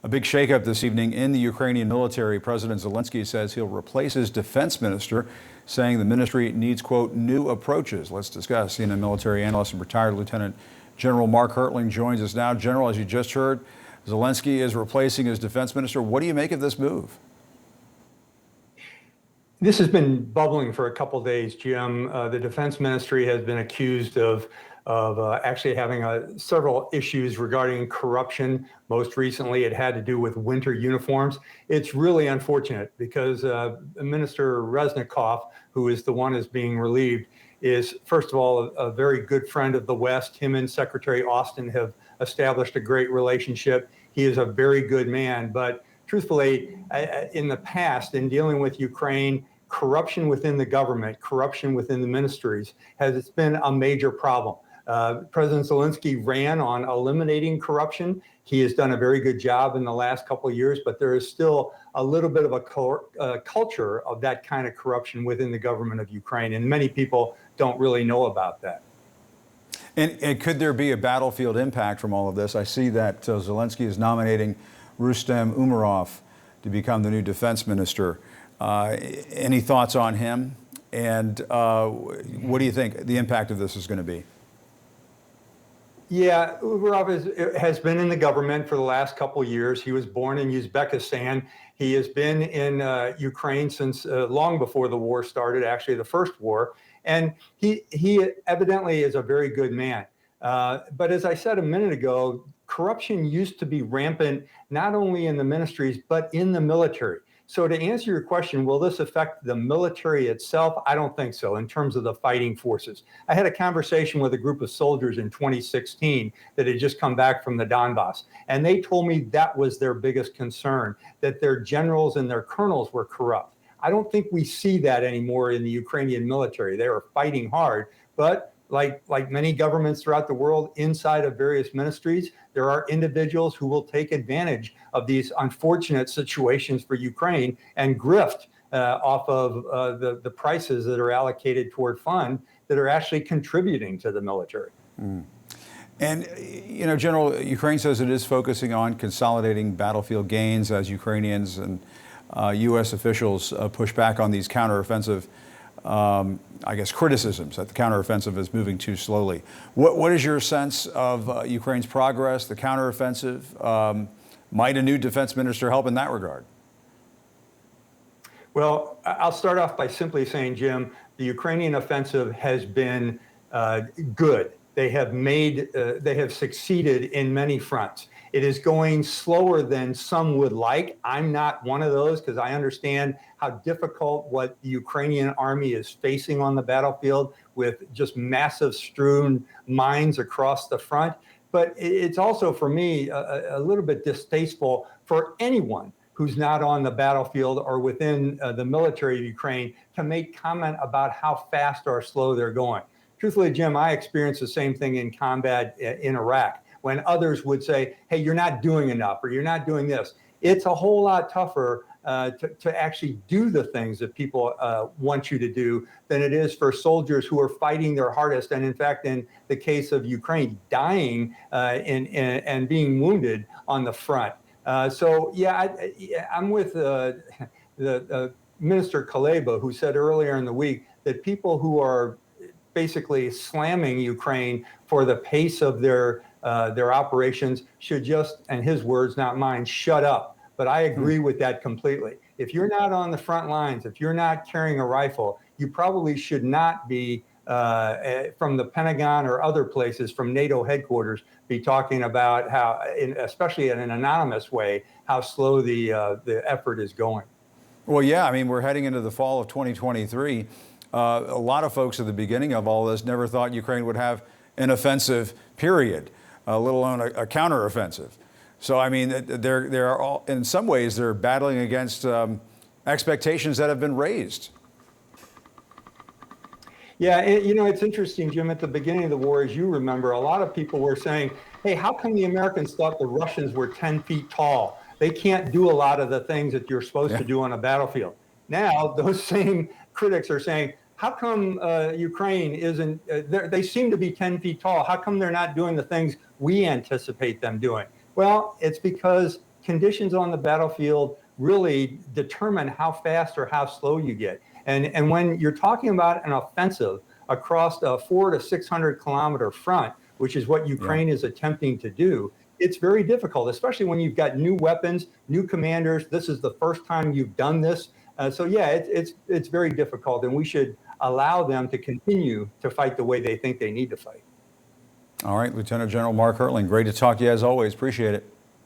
A big shakeup this evening in the Ukrainian military. President Zelensky says he'll replace his defense minister, saying the ministry needs, quote, new approaches. Let's discuss. CNN military analyst and retired Lieutenant General Mark Hertling joins us now. General, as you just heard, Zelensky is replacing his defense minister. What do you make of this move? This has been bubbling for a couple of days, Jim. The defense ministry has been accused of actually having several issues regarding corruption. Most recently, it had to do with winter uniforms. It's really unfortunate because Minister Reznikov, who is the one who's being relieved, is, first of all, a very good friend of the West. Him and Secretary Austin have established a great relationship. He is a very good man, but truthfully, in the past, in dealing with Ukraine, corruption within the government, corruption within the ministries has been a major problem. President Zelensky ran on eliminating corruption. He has done a very good job in the last couple of years, but there is still a little bit of a culture of that kind of corruption within the government of Ukraine, and many people don't really know about that. And could there be a battlefield impact from all of this? I see that Zelensky is nominating Rustem Umerov to become the new defense minister. Any thoughts on him? And what do you think the impact of this is going to be? Yeah, Umerov has been in the government for the last couple of years. He was born in Uzbekistan. He has been in Ukraine since long before the war started, actually the first war. And he evidently is a very good man. But as I said a minute ago, corruption used to be rampant, not only in the ministries, but in the military. So to answer your question, will this affect the military itself? I don't think so in terms of the fighting forces. I had a conversation with a group of soldiers in 2016 that had just come back from the Donbass, and they told me that was their biggest concern, that their generals and their colonels were corrupt. I don't think we see that anymore in the Ukrainian military. They are fighting hard, but like many governments throughout the world, inside of various ministries, there are individuals who will take advantage of these unfortunate situations for Ukraine and grift off of the prices that are allocated toward fund that are actually contributing to the military. Mm. And, you know, General, Ukraine says it is focusing on consolidating battlefield gains as Ukrainians and U.S. officials push back on these counteroffensive I guess, criticisms that the counteroffensive is moving too slowly. What is your sense of Ukraine's progress, the counteroffensive? Might a new defense minister help in that regard? Well, I'll start off by simply saying, Jim, the Ukrainian offensive has been good. They have succeeded in many fronts. It is going slower than some would like. I'm not one of those because I understand how difficult what the Ukrainian army is facing on the battlefield with just massive strewn mines across the front. But it's also, for me, a little bit distasteful for anyone who's not on the battlefield or within the military of Ukraine to make comment about how fast or slow they're going. Truthfully, Jim, I experienced the same thing in combat in Iraq, when others would say, hey, you're not doing enough or you're not doing this. It's a whole lot tougher to actually do the things that people want you to do than it is for soldiers who are fighting their hardest. And in fact, in the case of Ukraine, dying and being wounded on the front. So, yeah, I'm with the Minister Kuleba, who said earlier in the week that people who are basically slamming Ukraine for the pace of their operations should just, and his words, not mine, shut up. But I agree with that completely. If you're not on the front lines, if you're not carrying a rifle, you probably should not be from the Pentagon or other places, from NATO headquarters, be talking about how, especially in an anonymous way, how slow the effort is going. Well, yeah, I mean, we're heading into the fall of 2023. A lot of folks at the beginning of all this never thought Ukraine would have an offensive, period, let alone a counteroffensive. So, I mean, they're all, in some ways, they're battling against expectations that have been raised. Yeah, it's interesting, Jim. At the beginning of the war, as you remember, a lot of people were saying, hey, how come the Americans thought the Russians were 10 feet tall? They can't do a lot of the things that you're supposed to do on a battlefield. Now, those same critics are saying, how come Ukraine isn't, they seem to be 10 feet tall. How come they're not doing the things we anticipate them doing? Well, it's because conditions on the battlefield really determine how fast or how slow you get. And when you're talking about an offensive across a 400 to 600 kilometer front, which is what Ukraine is attempting to do, it's very difficult, especially when you've got new weapons, new commanders. This is the first time you've done this. So yeah, it's very difficult, and we should allow them to continue to fight the way they think they need to fight. All right, Lieutenant General Mark Hertling, great to talk to you as always. Appreciate it.